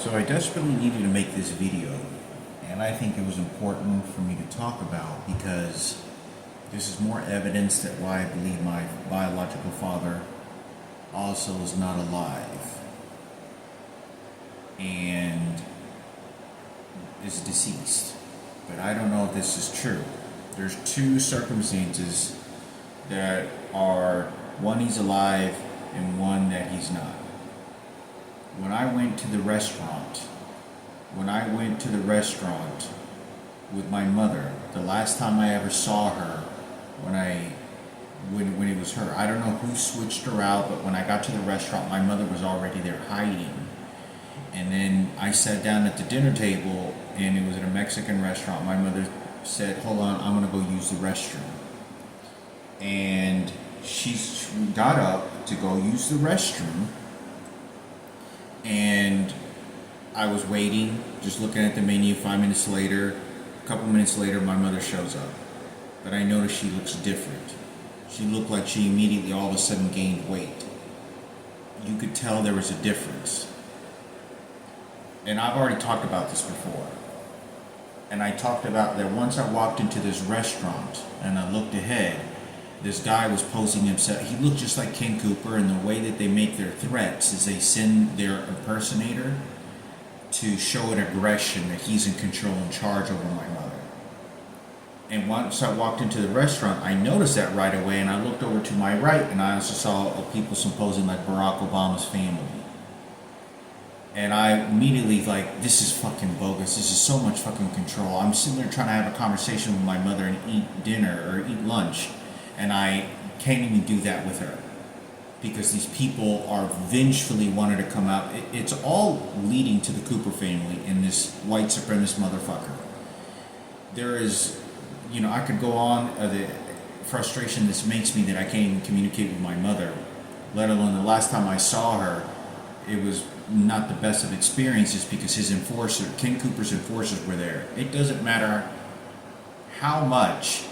So I desperately needed to make this video, and I think it was important for me to talk about because this is more evidence that why I believe my biological father also is not alive and is deceased. But I don't know if this is true. There's two circumstances that are one he's alive and one that he's not. When I went to the restaurant with my mother, the last time I ever saw her, when it was her, I don't know who switched her out, but when I got to the restaurant, my mother was already there hiding. And then I sat down at the dinner table, and it was at a Mexican restaurant. My mother said, "Hold on, I'm gonna go use the restroom." And she got up to go use the restroom, and I was waiting, just looking at the menu. 5 minutes later, a couple minutes later, my mother shows up. But I noticed she looks different. She looked like she immediately all of a sudden gained weight. You could tell there was a difference. And I've already talked about this before. And I talked about that once I walked into this restaurant and I looked ahead, this guy was posing himself. He looked just like Ken Cooper, and the way that they make their threats is they send their impersonator to show an aggression that he's in control and charge over my mother. And once I walked into the restaurant, I noticed that right away, and I looked over to my right, and I also saw people posing like Barack Obama's family. And I immediately like, this is fucking bogus. This is so much fucking control. I'm sitting there trying to have a conversation with my mother and eat dinner or eat lunch, and I can't even do that with her because these people are vengefully wanting to come out. It's all leading to the Cooper family and this white supremacist motherfucker. There is, I could go on the frustration this makes me that I can't even communicate with my mother, let alone the last time I saw her, it was not the best of experiences because his enforcer, Ken Cooper's enforcers, were there. It doesn't matter how much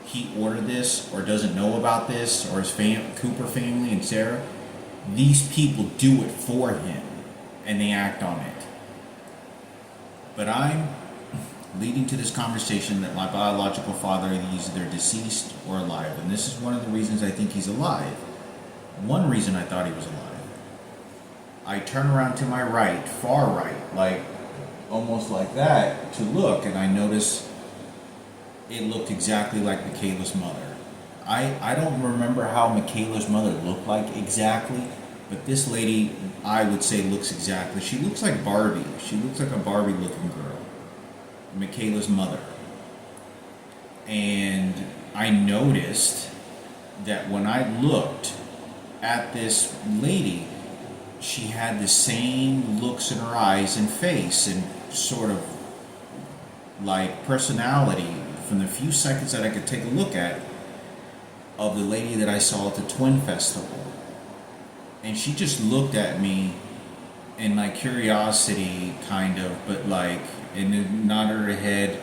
he ordered this or doesn't know about this, or his Cooper family and Sarah, these people do it for him and they act on it. But I'm leading to this conversation that my biological father is either deceased or alive, and this is one of the reasons I think he's alive. One reason I thought he was alive. I turn around to my right, far right, like almost like that, to look, and I notice it looked exactly like Mikayla's mother. I don't remember how Mikayla's mother looked like exactly, but this lady, I would say, looks exactly. She looks like Barbie. She looks like a Barbie looking girl. Mikayla's mother. And I noticed that when I looked at this lady, she had the same looks in her eyes and face and sort of like personality from the few seconds that I could take a look at of the lady that I saw at the Twin Festival. And she just looked at me in like curiosity, kind of, but like, and then nodded her head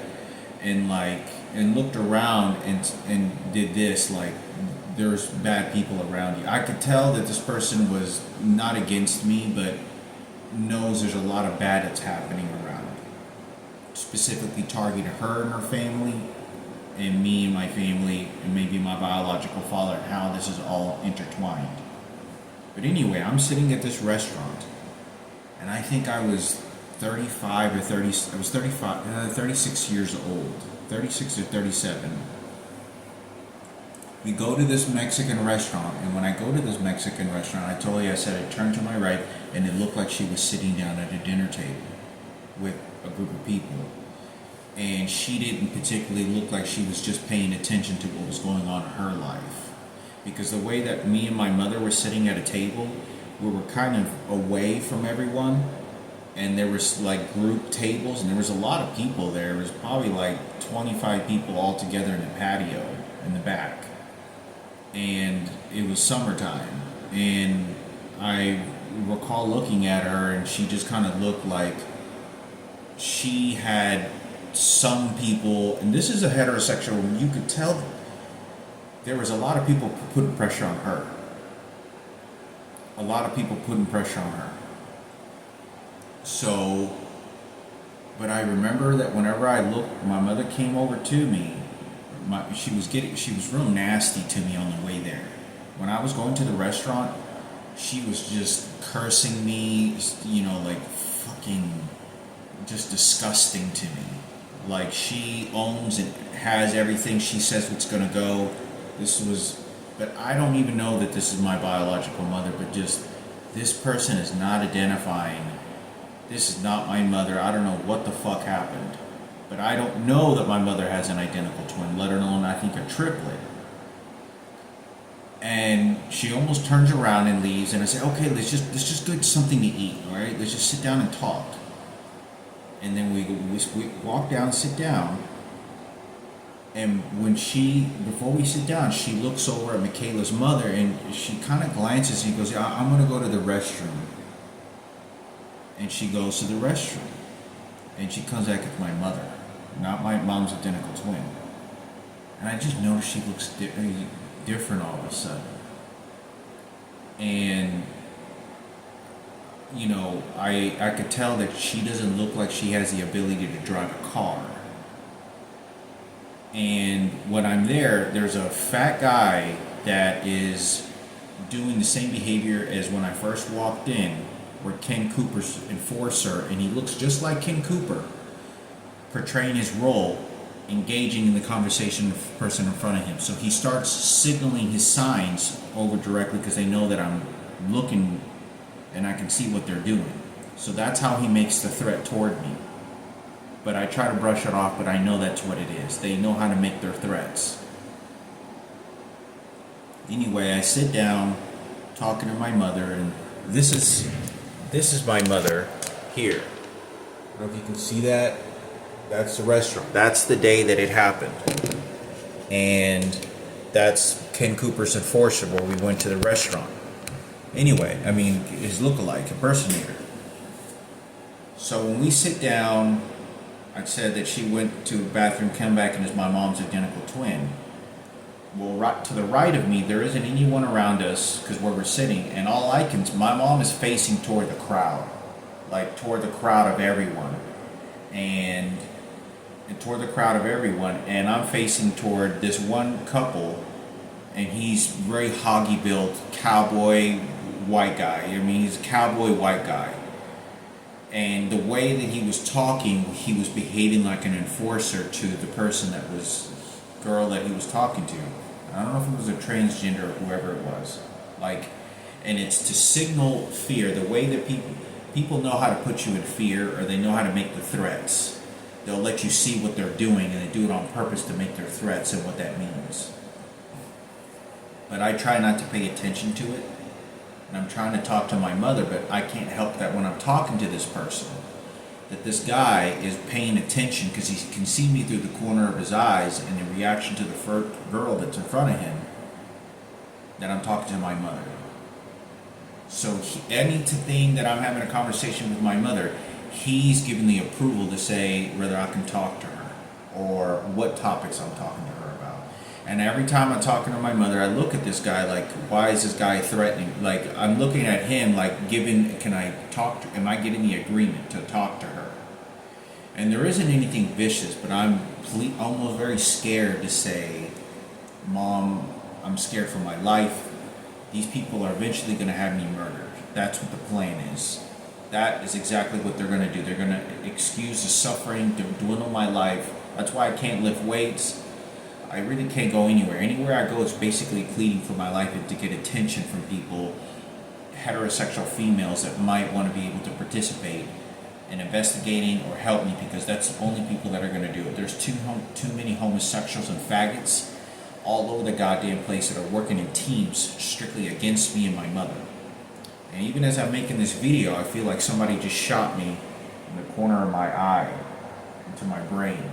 and like, and looked around and did this, like, there's bad people around you. I could tell that this person was not against me, but knows there's a lot of bad that's happening around me. Specifically targeting her and her family, and me and my family, and maybe my biological father, and how this is all intertwined. But anyway, I'm sitting at this restaurant, and I think I was 35 or 30, I was 36 years old, 36 or 37. We go to this Mexican restaurant, and when I go to this Mexican restaurant, I told you, I said I turned to my right, and it looked like she was sitting down at a dinner table with a group of people. And she didn't particularly look like she was just paying attention to what was going on in her life. Because the way that me and my mother were sitting at a table, we were kind of away from everyone, and there was like group tables, and there was a lot of people there. It was probably like 25 people all together in the patio in the back. And it was summertime, and I recall looking at her, and she just kind of looked like she had some people, and this is a heterosexual woman, you could tell there was a lot of people putting pressure on her. A lot of people putting pressure on her. So, but I remember that whenever I looked, my mother came over to me. She was real nasty to me on the way there. When I was going to the restaurant, she was just cursing me, like fucking just disgusting to me. Like, she owns and has everything. She says what's gonna go. But I don't even know that this is my biological mother, but just, this person is not identifying. This is not my mother. I don't know what the fuck happened. But I don't know that my mother has an identical twin, let alone, I think, a triplet. And she almost turns around and leaves, and I say, okay, let's just get something to eat, all right? Let's just sit down and talk. And then we walk down, sit down, and before we sit down, she looks over at Mikayla's mother, and she kind of glances and goes, yeah, I'm going to go to the restroom. And she goes to the restroom. And she comes back with my mother, not my mom's identical twin. And I just noticed she looks different all of a sudden. And, I could tell that she doesn't look like she has the ability to drive a car. And when I'm there's a fat guy that is doing the same behavior as when I first walked in, where Ken Cooper's enforcer, and he looks just like Ken Cooper, portraying his role, engaging in the conversation with the person in front of him. So he starts signaling his signs over directly because they know that I'm looking and I can see what they're doing. So that's how he makes the threat toward me. But I try to brush it off, but I know that's what it is. They know how to make their threats. Anyway, I sit down talking to my mother, and this is my mother here. I don't know if you can see that. That's the restaurant. That's the day that it happened. And that's Ken Cooper's enforcer where we went to the restaurant. Anyway, his lookalike, impersonator. So when we sit down, I said that she went to the bathroom, came back, and is my mom's identical twin. Well, right to the right of me, there isn't anyone around us because where we're sitting, and my mom is facing toward the crowd, like toward the crowd of everyone, and toward the crowd of everyone, and I'm facing toward this one couple, and he's very hoggy built, cowboy white guy. He's a cowboy white guy, and the way that he was talking, he was behaving like an enforcer to the person girl that he was talking to. I don't know if it was a transgender or whoever it was. And it's to signal fear. The way that people know how to put you in fear, or they know how to make the threats. They'll let you see what they're doing, and they do it on purpose to make their threats and what that means. But I try not to pay attention to it. And I'm trying to talk to my mother, but I can't help that when I'm talking to this person, that this guy is paying attention because he can see me through the corner of his eyes and the reaction to the first girl that's in front of him, that I'm talking to my mother. So anything that I'm having a conversation with my mother, he's giving the approval to say whether I can talk to her or what topics I'm talking to her about. And every time I'm talking to my mother, I look at this guy like, why is this guy threatening? Like, I'm looking at him like, can I talk to, am I getting the agreement to talk to her? And there isn't anything vicious, but I'm almost very scared to say, Mom, I'm scared for my life. These people are eventually going to have me murdered. That's what the plan is. That is exactly what they're going to do. They're going to excuse the suffering, dwindle my life. That's why I can't lift weights. I really can't go anywhere. Anywhere I go, it's basically pleading for my life and to get attention from people, heterosexual females that might want to be able to participate in investigating or help me, because that's the only people that are going to do it. There's too many homosexuals and faggots all over the goddamn place that are working in teams strictly against me and my mother. And even as I'm making this video, I feel like somebody just shot me in the corner of my eye, into my brain.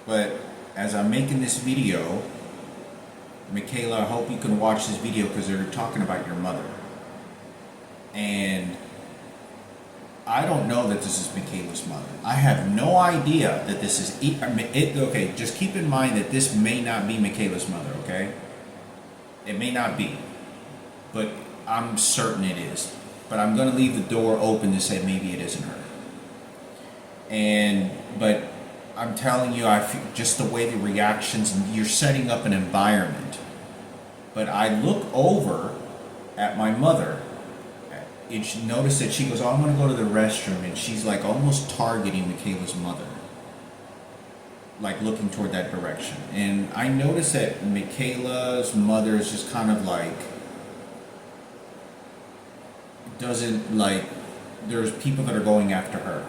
But as I'm making this video, Mikayla, I hope you can watch this video because they're talking about your mother. And I don't know that this is Mikayla's mother. I have no idea that this is okay, just keep in mind that this may not be Mikayla's mother, okay? It may not be, but I'm certain it is. but I'm going to leave the door open to say maybe it isn't her. But I'm telling you, I feel just the way the reactions, and you're setting up an environment. But I look over at my mother, and she noticed that she goes, "Oh, I'm going to go to the restroom," and she's like almost targeting Mikayla's mother, like looking toward that direction. And I noticed that Mikayla's mother is just kind of like, doesn't like, there's people that are going after her.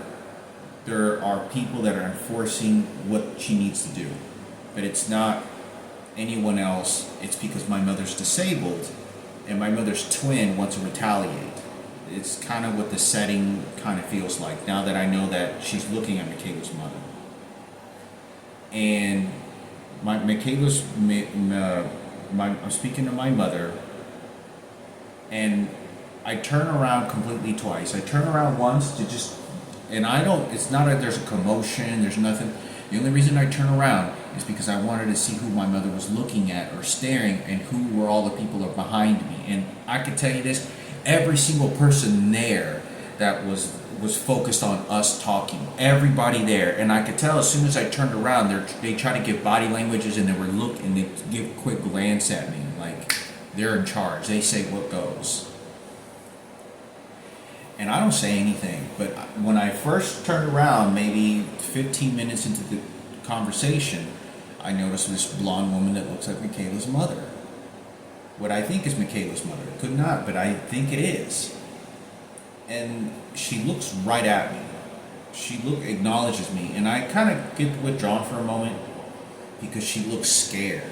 There are people that are enforcing what she needs to do. But it's not anyone else. It's because my mother's disabled and my mother's twin wants to retaliate. It's kind of what the setting kind of feels like now that I know that she's looking at Mikayla's mother. And I'm speaking to my mother, and I turn around completely twice. I turn around once to just, and I don't, it's not like there's a commotion, there's nothing. The only reason I turn around is because I wanted to see who my mother was looking at or staring, and who were all the people that were behind me. And I could tell you this, every single person there that was focused on us talking. Everybody there. And I could tell as soon as I turned around, they try to give body languages, and they give a quick glance at me. Like, they're in charge. They say what goes. And I don't say anything. But when I first turned around, maybe 15 minutes into the conversation, I noticed this blonde woman that looks like Mikayla's mother. What I think is Mikayla's mother. It could not, but I think it is. And she looks right at me. She acknowledges me, and I kind of get withdrawn for a moment because she looks scared.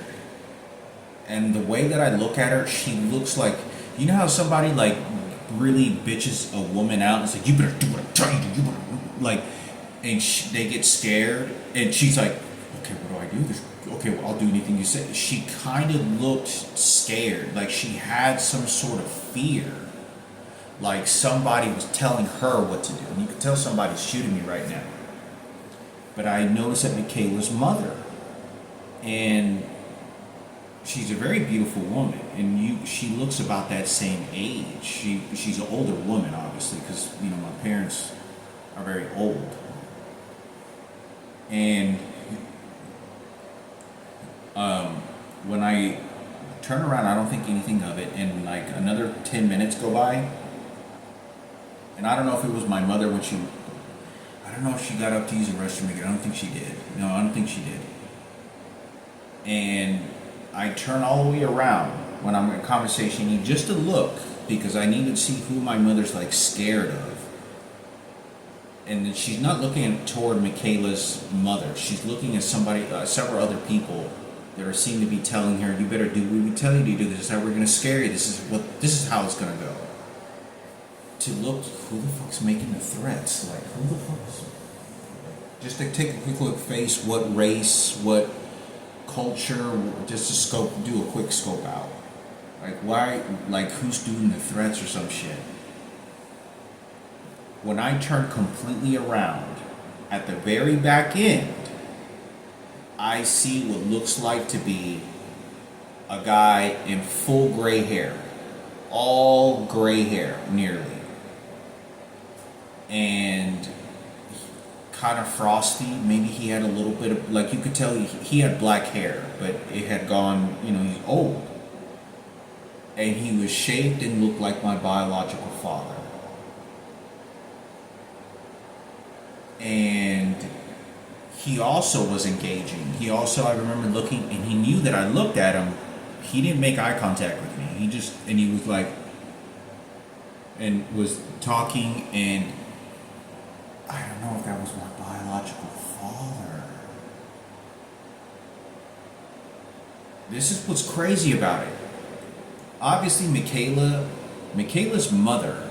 And the way that I look at her, she looks like, you know how somebody like really bitches a woman out and says, "You better do what I'm telling you to do." You better, like, and they get scared, and she's like, "Okay, what do I do? Okay, well, I'll do anything you say." She kind of looked scared, like she had some sort of fear. Like somebody was telling her what to do. And you can tell somebody's shooting me right now. But I noticed that Mikayla's mother. And she's a very beautiful woman. And she looks about that same age. She's an older woman, obviously, because, my parents are very old. And when I turn around, I don't think anything of it. And like another 10 minutes go by. And I don't know if it was my mother I don't know if she got up to use the restroom again. I don't think she did. No, I don't think she did. And I turn all the way around when I'm in a conversation just to look, because I need to see who my mother's like scared of. And she's not looking toward Mikayla's mother. She's looking at several other people that seem to be telling her, "You better do what we tell you to do. This is how we're going to scare you. This is how it's going to go." To look, who the fuck's making the threats? Like, who the fuck is... Just to take a quick look, face, what race, what culture, just to do a quick scope out. Like, why, like, who's doing the threats or some shit? When I turn completely around, at the very back end, I see what looks like to be a guy in full gray hair. All gray hair, nearly. And kind of frosty. Maybe he had a little bit of, like, you could tell he had black hair, but it had gone, he's old. And he was shaped and looked like my biological father. And he also was engaging. I remember looking, and he knew that I looked at him. He didn't make eye contact with me. He was like, and was talking, and I don't know if that was my biological father. This is what's crazy about it. Obviously, Mikayla's mother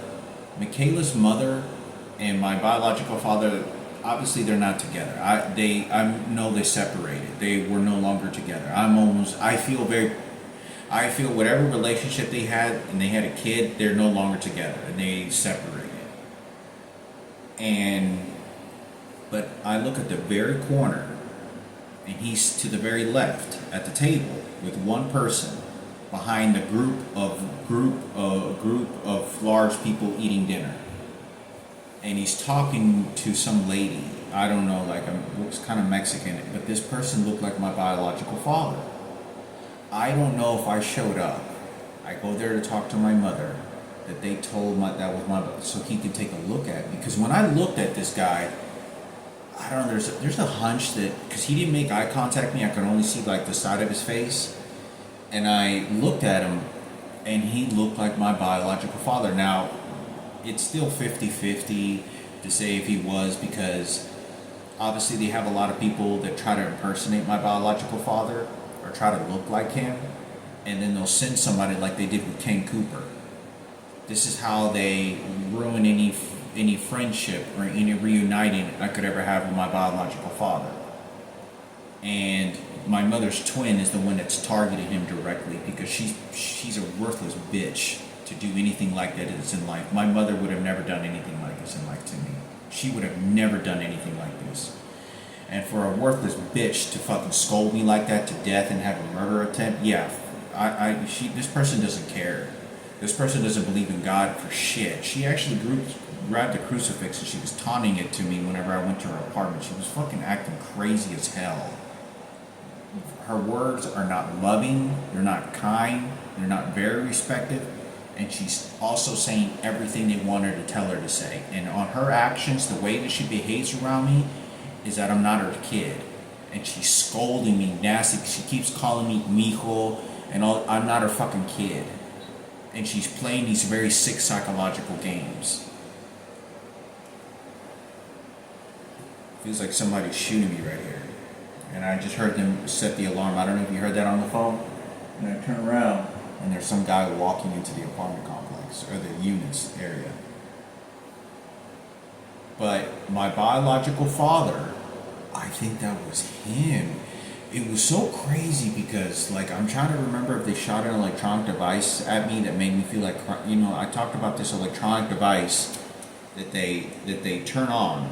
and my biological father, obviously they're not together. I know they separated. They were no longer together. I feel whatever relationship they had, and they had a kid, they're no longer together, and they separated. But I look at the very corner, and he's to the very left at the table with one person behind a group of large people eating dinner, and he's talking to some lady. I don't know, like looks kind of Mexican, but this person looked like my biological father. I don't know if I showed up. I go there to talk to my mother, that they told my that was my so he could take a look at me. Because when I looked at this guy, I don't know. There's a hunch that because he didn't make eye contact with me, I could only see like the side of his face, and I looked at him, and he looked like my biological father. Now, it's still 50-50 to say if he was, because obviously they have a lot of people that try to impersonate my biological father or try to look like him, and then they'll send somebody like they did with Ken Cooper. This is how they ruin any friendship or any reuniting I could ever have with my biological father. And my mother's twin is the one that's targeted him directly because she's a worthless bitch to do anything like that in life. My mother would have never done anything like this in life to me. She would have never done anything like this. And for a worthless bitch to fucking scold me like that to death and have a murder attempt, yeah, this person doesn't care. This person doesn't believe in God for shit. She actually grabbed the crucifix and she was taunting it to me whenever I went to her apartment. She was fucking acting crazy as hell. Her words are not loving, they're not kind, they're not very respectful, and she's also saying everything they want her to tell her to say. And on her actions, the way that she behaves around me is that I'm not her kid. And she's scolding me nasty. She keeps calling me mijo and all. I'm not her fucking kid. And she's playing these very sick psychological games. Feels like somebody's shooting me right here. And I just heard them set the alarm. I don't know if you heard that on the phone. And I turn around and there's some guy walking into the apartment complex or the units area. But my biological father, I think that was him. It was so crazy because, like, I'm trying to remember if they shot an electronic device at me that made me feel like, you know, I talked about this electronic device that they turn on,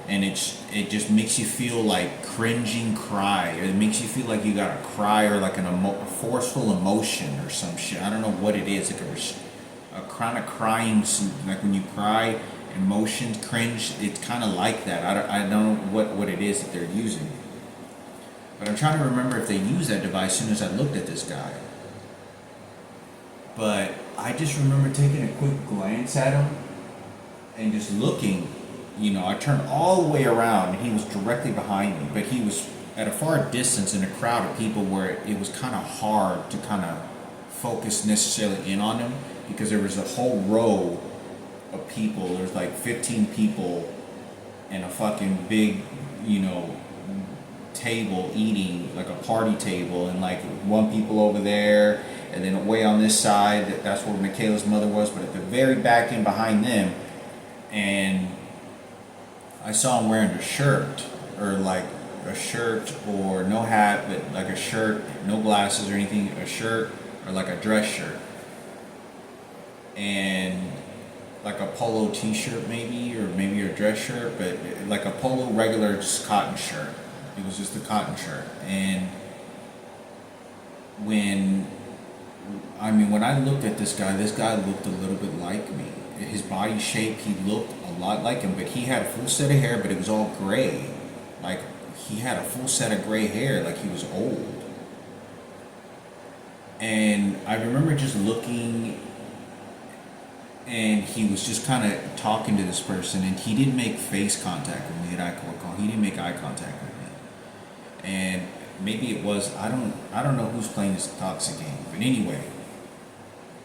and it just makes you feel like cringing cry, or it makes you feel like you gotta cry, or like a forceful emotion or some shit. I don't know what it is, like a kind of crying, like when you cry, emotions, cringe, it's kind of like that. I don't know what it is that they're using. But I'm trying to remember if they used that device as soon as I looked at this guy. But I just remember taking a quick glance at him and just looking. You know, I turned all the way around and he was directly behind me. But he was at a far distance in a crowd of people where it was kind of hard to kind of focus necessarily in on him, because there was a whole row of people. There's like 15 people and a fucking big, you know, table eating, like a party table, and like one people over there, and then way on this side, that's where Mikayla's mother was, but at the very back end behind them. And I saw him wearing a shirt, or like a shirt or no hat, but like a shirt, no glasses or anything, a shirt or like a dress shirt, and like a polo t-shirt maybe, or maybe a dress shirt, but like a polo regular just cotton shirt. It was just a cotton shirt. And when I looked at this guy looked a little bit like me. His body shape, he looked a lot like him, but he had a full set of hair, but it was all gray. Like, he had a full set of gray hair, like he was old. And I remember just looking, and he was just kind of talking to this person, and he didn't make face contact with me. He didn't make eye contact with me. And maybe it was, I don't know who's playing this toxic game, but anyway,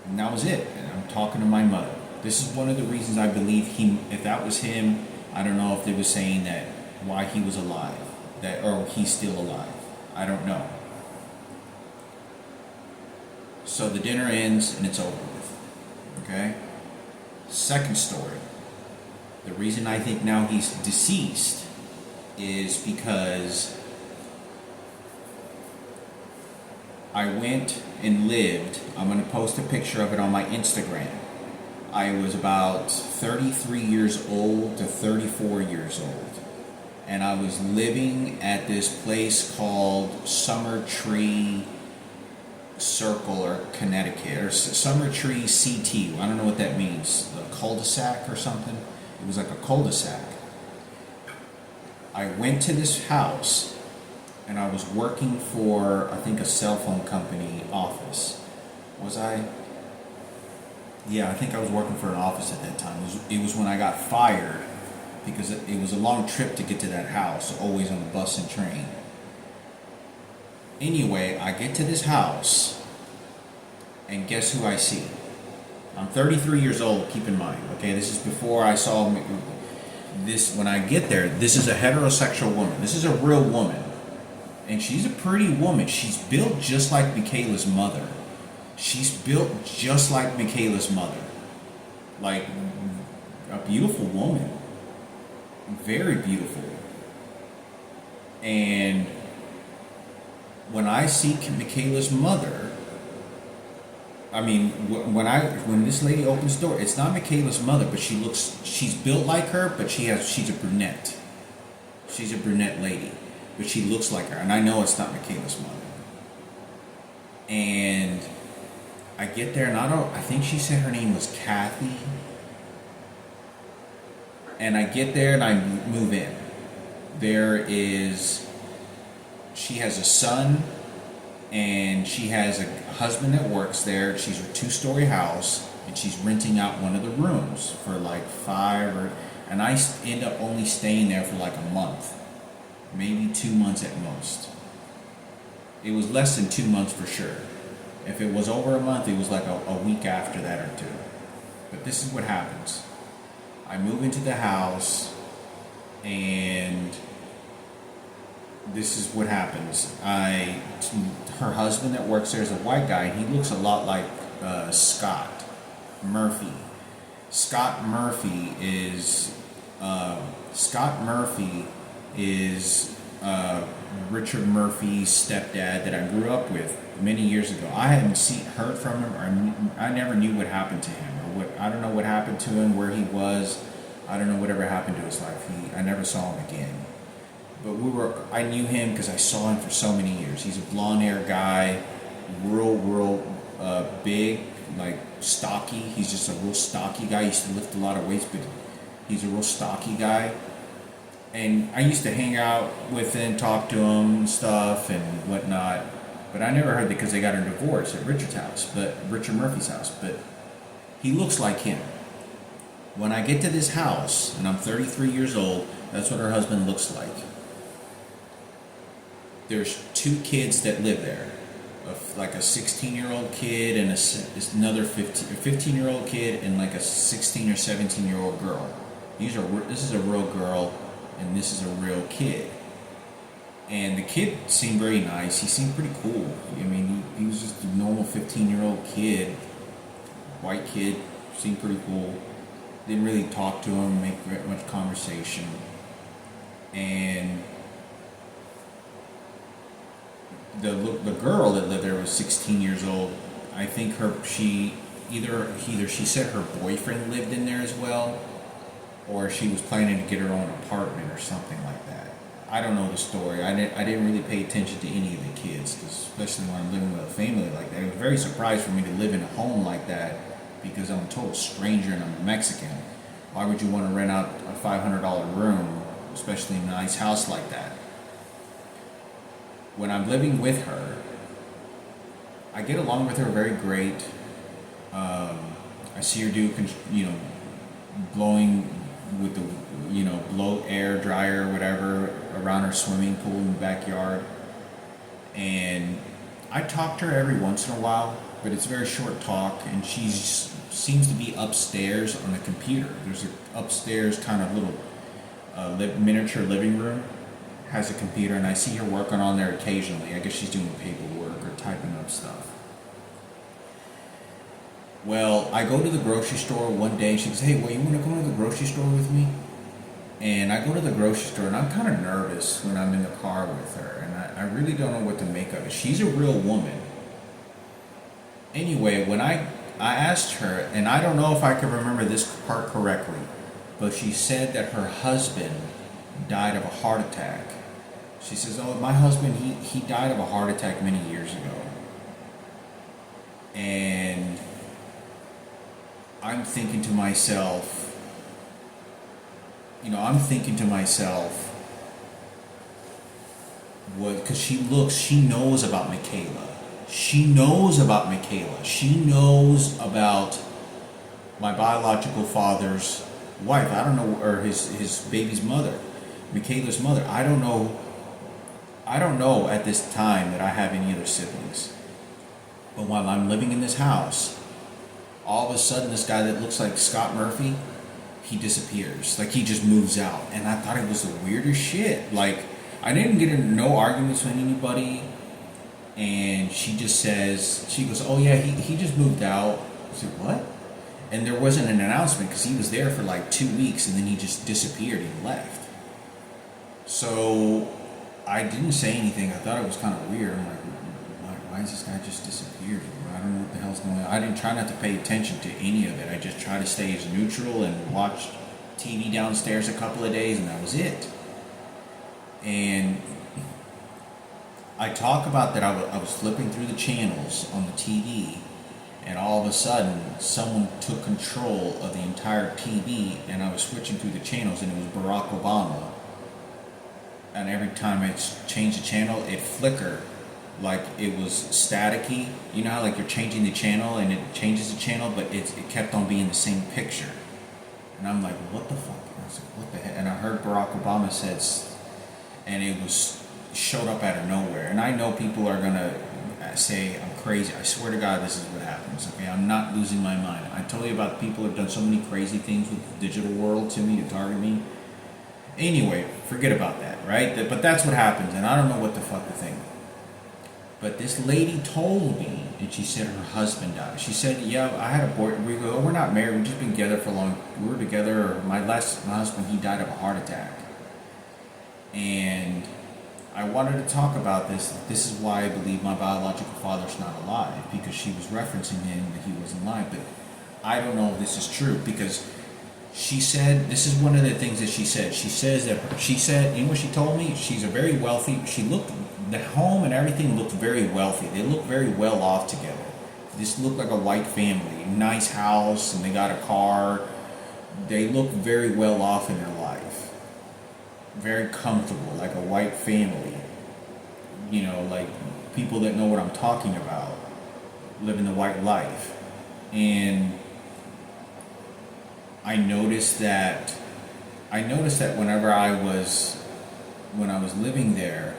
and that was it. And I'm talking to my mother. This is one of the reasons I believe if that was him, I don't know if they were saying that why he was alive, or he's still alive. I don't know. So the dinner ends and it's over with. Okay? Second story. The reason I think now he's deceased is because I went and lived. I'm going to post a picture of it on my Instagram. I was about 33 years old to 34 years old. And I was living at this place called Summer Tree Circle or Connecticut or Summer Tree CT. I don't know what that means. A cul-de-sac or something. It was like a cul-de-sac. I went to this house and I was working for, I think, a cell phone company office. Was I? Yeah, I think I was working for an office at that time. It was when I got fired because it was a long trip to get to that house, always on the bus and train. Anyway, I get to this house and guess who I see? I'm 33 years old, keep in mind, okay? This is before I saw this. When I get there, this is a heterosexual woman. This is a real woman. And she's a pretty woman. She's built just like Mikayla's mother. She's built just like Mikayla's mother. Like a beautiful woman. Very beautiful. And when I see Mikayla's mother, I mean, when this lady opens the door, it's not Mikayla's mother, but she's built like her, but she's a brunette. She's a brunette lady, but she looks like her, and I know it's not Mikayla's mother. And I get there, and I think she said her name was Kathy. And I get there, and I move in. She has a son, and she has a husband that works there. She's a 2-story house, and she's renting out one of the rooms for like and I end up only staying there for like a month, maybe 2 months at most. It was less than 2 months for sure. If it was over a month, it was like a week after that or 2. But this is what happens. I move into the house, and this is what happens. Her husband that works there is a white guy, and he looks a lot like Scott Murphy. Scott Murphy is Richard Murphy's stepdad that I grew up with many years ago. I hadn't heard from him, or I never knew what happened to him, or I don't know what happened to him, where he was. I don't know whatever happened to his life. I never saw him again. But I knew him because I saw him for so many years. He's a blonde-haired guy, real big, like stocky. He's just a real stocky guy. He used to lift a lot of weights, but he's a real stocky guy. And I used to hang out with him, talk to him and stuff and whatnot. But I never heard that because they got a divorce at Richard Murphy's house. But he looks like him. When I get to this house, and I'm 33 years old, that's what her husband looks like. There's 2 kids that live there, like a 16-year-old kid and another 15-year-old kid and like a 16 or 17-year-old girl. This is a real girl, and this is a real kid. And the kid seemed very nice. He seemed pretty cool. I mean, he was just a normal 15-year-old kid, white kid, seemed pretty cool. Didn't really talk to him, make very much conversation. And the girl that lived there was 16 years old. I think either she said her boyfriend lived in there as well, or she was planning to get her own apartment or something like that. I don't know the story. I didn't really pay attention to any of the kids, especially when I'm living with a family like that. It was very surprised for me to live in a home like that because I'm a total stranger and I'm Mexican. Why would you want to rent out a $500 room, especially in a nice house like that? When I'm living with her, I get along with her very great. I see her do, blowing with the, blow air dryer or whatever around her swimming pool in the backyard. And I talk to her every once in a while, but it's very short talk, and she seems to be upstairs on the computer. There's an upstairs kind of little miniature living room, has a computer, and I see her working on there occasionally. I guess she's doing paperwork or typing up stuff. Well, I go to the grocery store one day, and she goes, "Hey, well, you want to go to the grocery store with me?" And I go to the grocery store, and I'm kind of nervous when I'm in the car with her, and I really don't know what to make of it. She's a real woman. Anyway, when I asked her, and I don't know if I can remember this part correctly, but she said that her husband died of a heart attack. She says, "Oh, my husband, he died of a heart attack many years ago." And I'm thinking to myself, what, because she knows about Mikayla. She knows about Mikayla. She knows about my biological father's wife. I don't know, or his baby's mother, Mikayla's mother. I don't know at this time that I have any other siblings. But while I'm living in this house, all of a sudden this guy that looks like Scott Murphy, he disappears. Like, he just moves out. And I thought it was the weirdest shit. Like, I didn't get in no arguments with anybody. And she just says, she goes, oh yeah, he just moved out. I said, what? And there wasn't an announcement because he was there for like 2 weeks and then he just disappeared and left. So I didn't say anything. I thought it was kind of weird. I'm like, why is this guy just disappeared? I don't know what the hell's going on. I didn't try not to pay attention to any of it. I just tried to stay as neutral and watch TV downstairs a couple of days, and that was it. And I talk about that I was flipping through the channels on the TV, and all of a sudden someone took control of the entire TV, and I was switching through the channels, and it was Barack Obama. And every time I changed the channel, it flickered like it was staticky. You know how like you're changing the channel and it changes the channel, but it kept on being the same picture. And I'm like, what the fuck? And I was like, what the heck? And I heard Barack Obama says, and it showed up out of nowhere. And I know people are gonna say I'm crazy. I swear to God, this is what happens. Okay, I'm not losing my mind. I told you about people who've done so many crazy things with the digital world to me to target me. Anyway, forget about that, right? But that's what happens, and I don't know what the fuck to think. But this lady told me, and she said her husband died. She said, yeah, I had a boyfriend. We go, oh, we're not married. We've just been together for long. We were together. My husband, he died of a heart attack. And I wanted to talk about this. This is why I believe my biological father's not alive, because she was referencing him that he wasn't alive. But I don't know if this is true, because she said, this is one of the things that she said. She says that, you know what she told me? She's a very wealthy, the home and everything looked very wealthy. They looked very well off together. This looked like a white family. Nice house, and they got a car. They looked very well off in their life. Very comfortable, like a white family. You know, like people that know what I'm talking about, living the white life. And I noticed that whenever I was living there,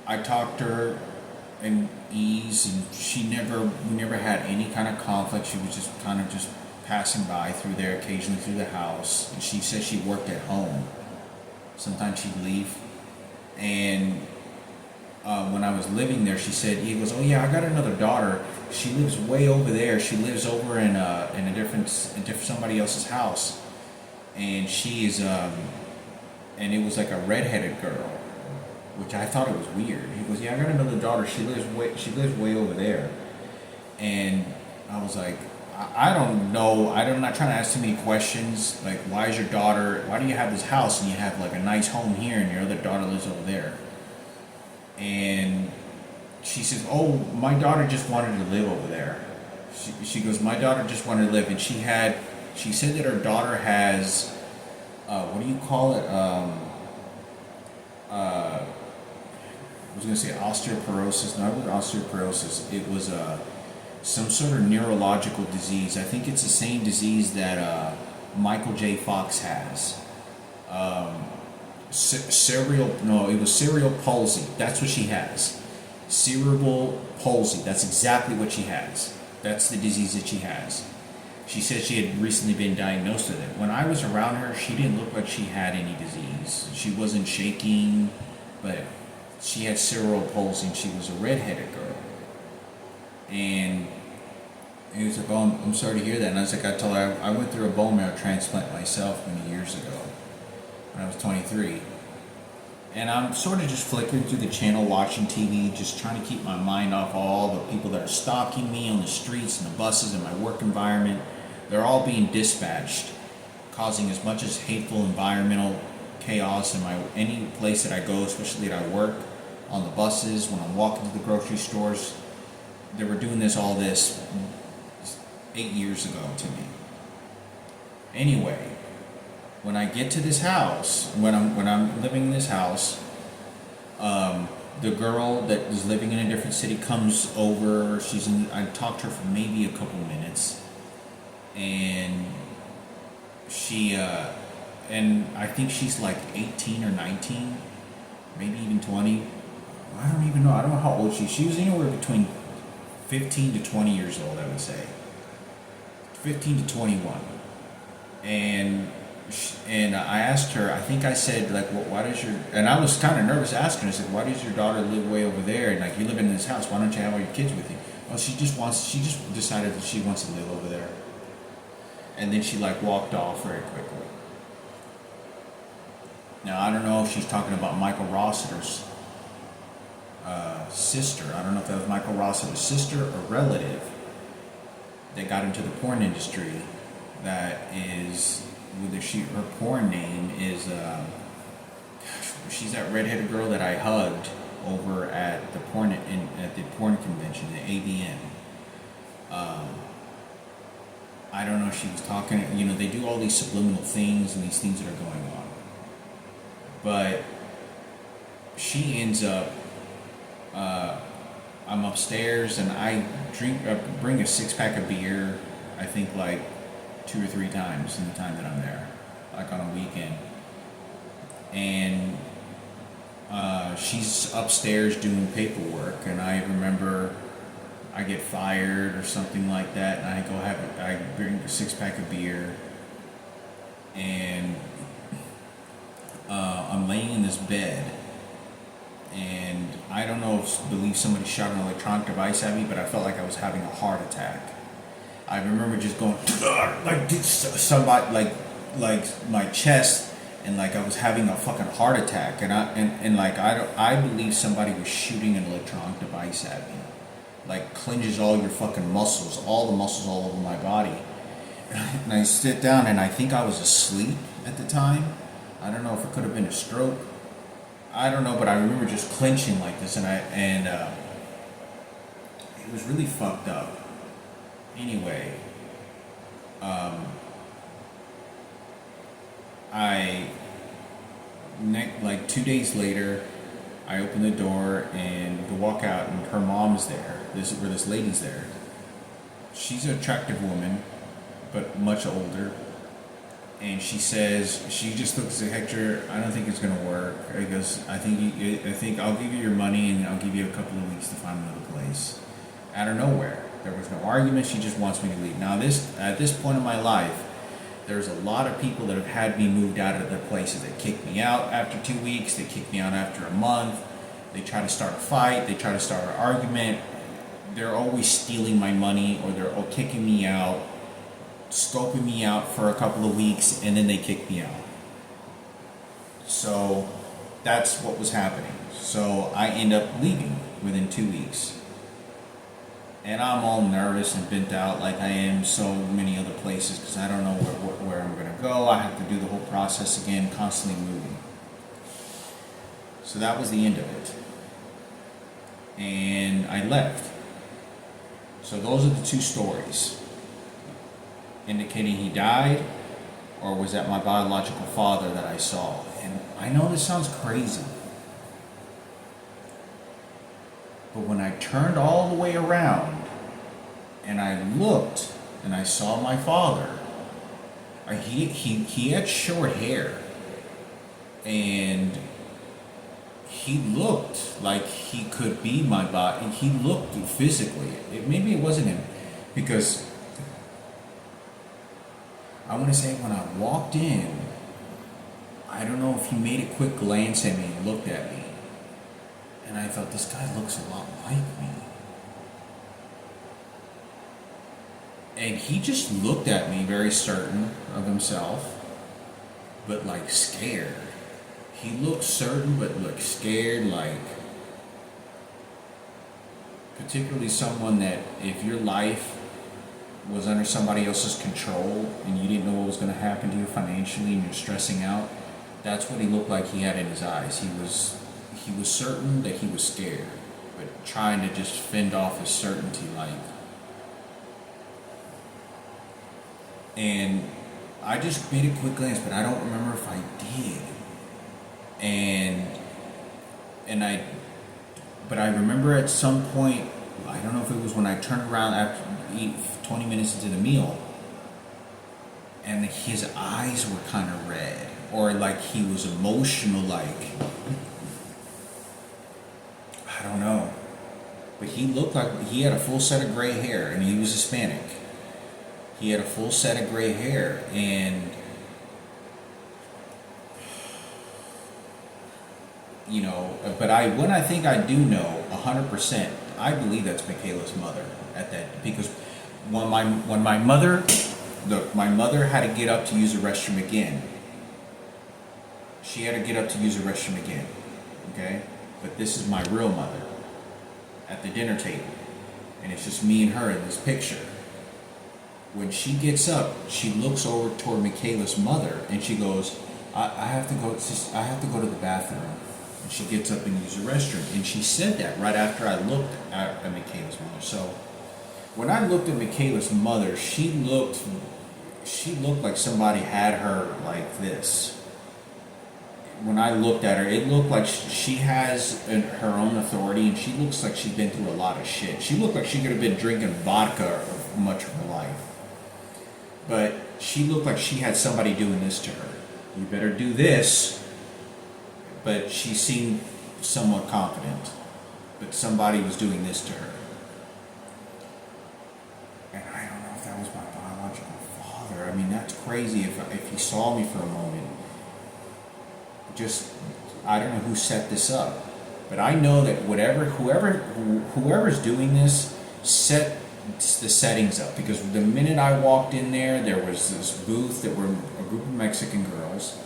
I talked to her in ease, and we never had any kind of conflict. She was just kind of just passing by through there occasionally through the house. And she said she worked at home. Sometimes she'd leave. And when I was living there, she said, he goes, oh yeah, I got another daughter. She lives way over there. She lives over in a different somebody else's house. And she is, and it was like a redheaded girl, which I thought it was weird. He goes, yeah, I got another daughter. She lives way over there. And I was like, I don't know. I'm not trying to ask too many questions. Like, why do you have this house and you have like a nice home here and your other daughter lives over there? And she says, oh, my daughter just wanted to live over there. She goes, my daughter just wanted to live. And she said that her daughter has, what do you call it? I was going to say osteoporosis. No, it wasn't osteoporosis. It was some sort of neurological disease. I think it's the same disease that Michael J. Fox has. It was cerebral palsy. That's what she has. Cerebral palsy. That's exactly what she has. That's the disease that she has. She said she had recently been diagnosed with it. When I was around her, she didn't look like she had any disease. She wasn't shaking, but she had cerebral palsy, and she was a redheaded girl. And he was like, oh, I'm sorry to hear that. And I was like, I told her I went through a bone marrow transplant myself many years ago when I was 23. And I'm sort of just flickering through the channel, watching TV, just trying to keep my mind off all the people that are stalking me on the streets and the buses and my work environment. They're all being dispatched, causing as much as hateful environmental chaos in any place that I go, especially at I work, on the buses, when I'm walking to the grocery stores. they were doing this 8 years ago to me. Anyway, when I get to this house, when I'm living in this house, the girl that is living in a different city comes over. I talked to her for maybe a couple minutes, and and I think she's like 18 or 19, maybe even 20. I don't even know. I don't know how old she is. She was anywhere between 15 to 20 years old, I would say. 15 to 21. And I asked her, I think I said, like, why does your, and I was kind of nervous asking her, I said, why does your daughter live way over there? And like, you live in this house, why don't you have all your kids with you? Well, she just decided that she wants to live over there. And then she like walked off very quickly. Now, I don't know if she's talking about Michael Rossiter's sister. I don't know if that was Michael Rossiter's sister or relative that got into the porn industry. That is, her porn name is, she's that redheaded girl that I hugged over at the porn convention, the AVN. I don't know if she was talking. They do all these subliminal things and these things that are going on. But she ends up, I'm upstairs and I bring a 6-pack of beer, I think like 2 or 3 times in the time that I'm there, like on a weekend. And she's upstairs doing paperwork, and I remember I get fired or something like that, and I bring a 6-pack of beer, and I'm laying in this bed, and I don't know if believe somebody shot an electronic device at me, but I felt like I was having a heart attack. I remember just going like somebody like my chest, and like I was having a fucking heart attack, and I believe somebody was shooting an electronic device at me, like clenches all your fucking muscles, all the muscles all over my body. And I sit down, and I think I was asleep at the time. I don't know if it could have been a stroke. I don't know, but I remember just clenching like this, and it was really fucked up. Anyway, like 2 days later, I open the door and to walk out, and her mom's there. This lady's there. She's an attractive woman, but much older. And she says, she just looks at Hector. I don't think it's gonna work. I goes, I think I'll give you your money, and I'll give you a couple of weeks to find another place. Out of nowhere, there was no argument. She just wants me to leave. Now, at this point in my life, there's a lot of people that have had me moved out of their places. They kicked me out after 2 weeks. They kicked me out after a month. They try to start a fight. They try to start an argument. They're always stealing my money, or they're kicking me out, scoping me out for a couple of weeks, and then they kick me out. So that's what was happening. So I end up leaving within 2 weeks. And I'm all nervous and bent out like I am so many other places, because I don't know where I'm going to go. I have to do the whole process again, constantly moving. So that was the end of it. And I left. So those are the 2 stories, indicating he died, or was that my biological father that I saw. And I know this sounds crazy, but when I turned all the way around and I looked and I saw my father, he had short hair, and he looked like he could be my body. He looked physically. Maybe it wasn't him, because I want to say when I walked in, I don't know if he made a quick glance at me and looked at me, and I thought, this guy looks a lot like me. And he just looked at me very certain of himself, but like scared. He looked certain, but looked scared, like particularly someone that if your life was under somebody else's control and you didn't know what was going to happen to you financially and you're stressing out, that's what he looked like he had in his eyes. He was certain that he was scared, but trying to just fend off his certainty, like. And I just made a quick glance, but I don't remember if I did. And but I remember at some point, I don't know if it was when I turned around after 20 minutes into the meal, and his eyes were kind of red, or like he was emotional, like, I don't know. But he looked like he had a full set of gray hair, and he was Hispanic. He had a full set of gray hair, and but when I think I do know 100%, I believe that's Mikayla's mother at that, because when my mother had to get up to use the restroom again. She had to get up to use the restroom again, okay? But this is my real mother at the dinner table, and it's just me and her in this picture. When she gets up, she looks over toward Mikayla's mother, and she goes, I have to go to the bathroom. And she gets up and uses the restroom. And she said that right after I looked at Mikayla's mother. So when I looked at Mikayla's mother, she looked like somebody had her like this. When I looked at her, it looked like she has her own authority, and she looks like she's been through a lot of shit. She looked like she could have been drinking vodka much of her life. But she looked like she had somebody doing this to her. You better do this. But she seemed somewhat confident. But somebody was doing this to her. And I don't know if that was my biological father. I mean, that's crazy if he saw me for a moment. Just, I don't know who set this up. But I know that whoever's doing this set the settings up, because the minute I walked in there was this booth that were a group of Mexican girls.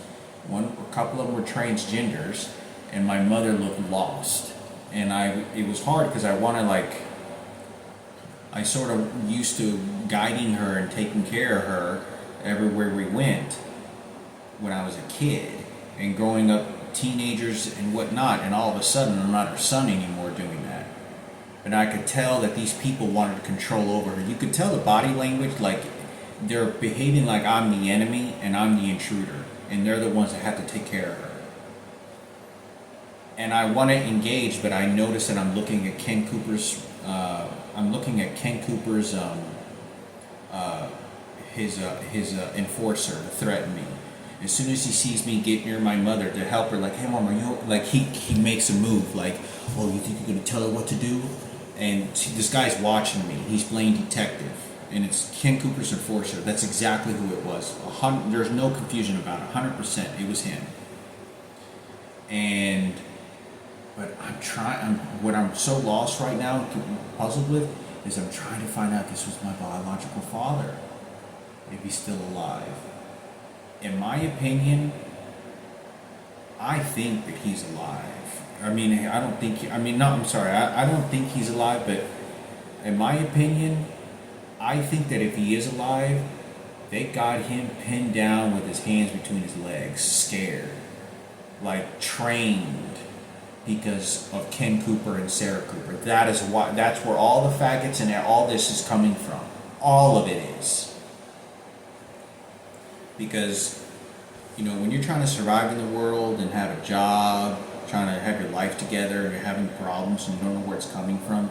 A couple of them were transgenders, and my mother looked lost. And it was hard because I sort of used to guiding her and taking care of her everywhere we went when I was a kid, and growing up teenagers and whatnot, and all of a sudden I'm not her son anymore doing that. And I could tell that these people wanted control over her. You could tell the body language, like they're behaving like I'm the enemy and I'm the intruder, and they're the ones that have to take care of her. And I want to engage, but I notice that I'm looking at Ken Cooper's his enforcer to threaten me. As soon as he sees me get near my mother to help her, like, hey mom, are you, like, he makes a move, like, oh, you think you're gonna tell her what to do? And this guy's watching me. He's playing detective, and it's Ken Cooper's enforcer. That's exactly who it was. There's no confusion about it. 100%, it was him. But what I'm so lost right now, puzzled with, is I'm trying to find out if this was my biological father, if he's still alive. In my opinion, I think that he's alive. I don't think he's alive, but in my opinion, I think that if he is alive, they got him pinned down with his hands between his legs, scared, like trained, because of Ken Cooper and Sarah Cooper. That's where all the faggots and all this is coming from. All of it is. Because, when you're trying to survive in the world and have a job, trying to have your life together, and you're having problems and you don't know where it's coming from,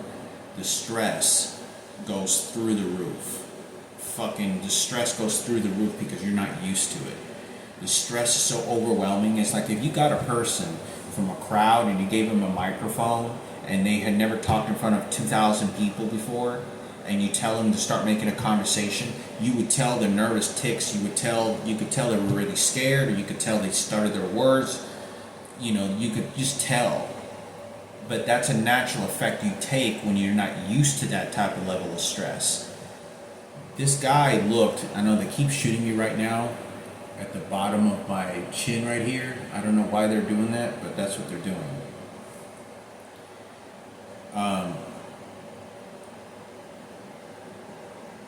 the stress goes through the roof. The stress goes through the roof because you're not used to it. The stress is so overwhelming. It's like if you got a person from a crowd and you gave them a microphone and they had never talked in front of 2,000 people before, and you tell them to start making a conversation, you would tell the nervous tics, you could tell they were really scared, or you could tell they started their words, you could just tell. But that's a natural effect you take when you're not used to that type of level of stress. This guy looked, I know they keep shooting me right now at the bottom of my chin right here. I don't know why they're doing that, but that's what they're doing.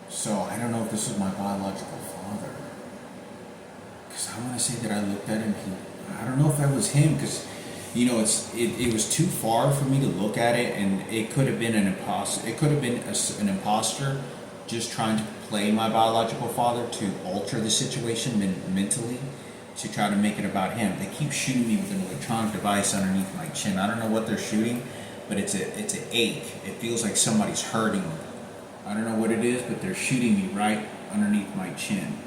So I don't know if this was my biological father, because I want to say that I looked at him. I don't know if that was him, because it was too far for me to look at it, and it could have been an imposter. It could have been an imposter just trying to play my biological father to alter the situation mentally, to try to make it about him. They keep shooting me with an electronic device underneath my chin. I don't know what they're shooting, but it's an ache. It feels like somebody's hurting me. I don't know what it is, but they're shooting me right underneath my chin.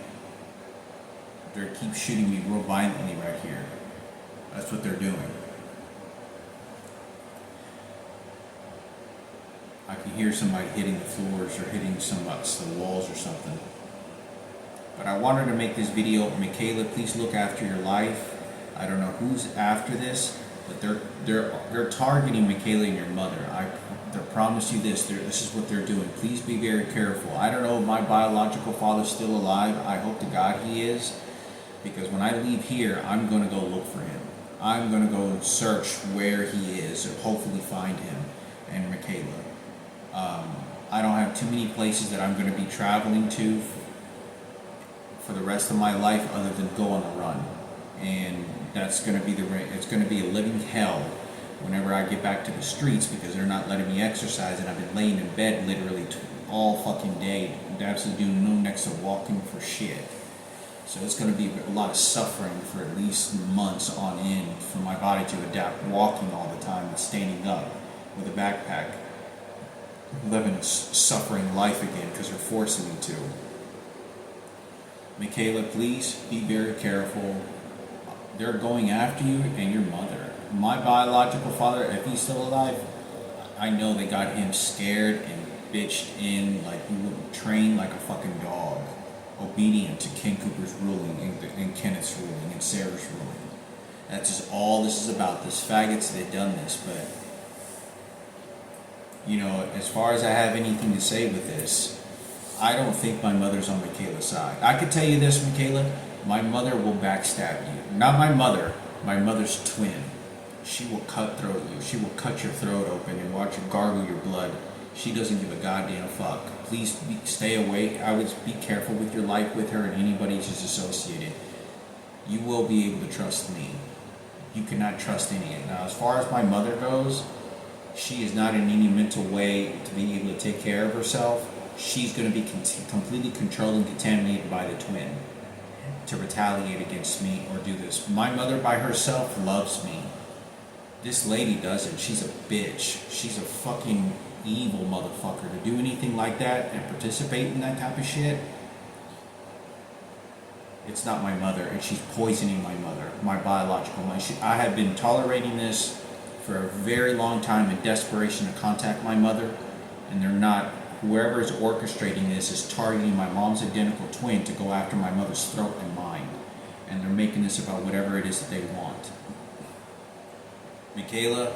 They keep shooting me real violently right here. That's what they're doing. I can hear somebody hitting the floors or hitting the walls or something. But I wanted to make this video. Mikayla, please look after your life. I don't know who's after this, but they're targeting Mikayla and your mother. I promise you this. This is what they're doing. Please be very careful. I don't know if my biological father's still alive. I hope to God he is, because when I leave here, I'm going to go look for him. I'm going to go search where he is and hopefully find him and Mikayla. I don't have too many places that I'm going to be traveling to for the rest of my life other than go on a run, and that's going to be it's going to be a living hell whenever I get back to the streets, because they're not letting me exercise, and I've been laying in bed literally all fucking day, absolutely doing no next to walking for shit. So it's going to be a lot of suffering for at least months on end for my body to adapt walking all the time and standing up with a backpack, living a suffering life again because they're forcing me to. Mikayla, please be very careful. They're going after you and your mother. My biological father, if he's still alive, I know they got him scared and bitched in, like he would train like a fucking dog, obedient to Ken Cooper's ruling and Kenneth's ruling and Sarah's ruling. That's just all this is about. This faggots, they've done this, but as far as I have anything to say with this, I don't think my mother's on Mikayla's side. I could tell you this, Mikayla, my mother will backstab you. Not my mother, my mother's twin. She will cutthroat you. She will cut your throat open and watch you gargle your blood. She doesn't give a goddamn fuck. Please stay away. I would be careful with your life with her and anybody who's associated. You will be able to trust me. You cannot trust anyone. Now, as far as my mother goes, she is not in any mental way to be able to take care of herself. She's going to be completely controlled and contaminated by the twin to retaliate against me or do this. My mother by herself loves me. This lady doesn't. She's a bitch. She's a fucking evil motherfucker. To do anything like that and participate in that type of shit, it's not my mother, and she's poisoning my mother, my biological mother. I have been tolerating this for a very long time in desperation to contact my mother, and they're not. Whoever is orchestrating this is targeting my mom's identical twin to go after my mother's throat and mine, and they're making this about whatever it is that they want. Mikayla,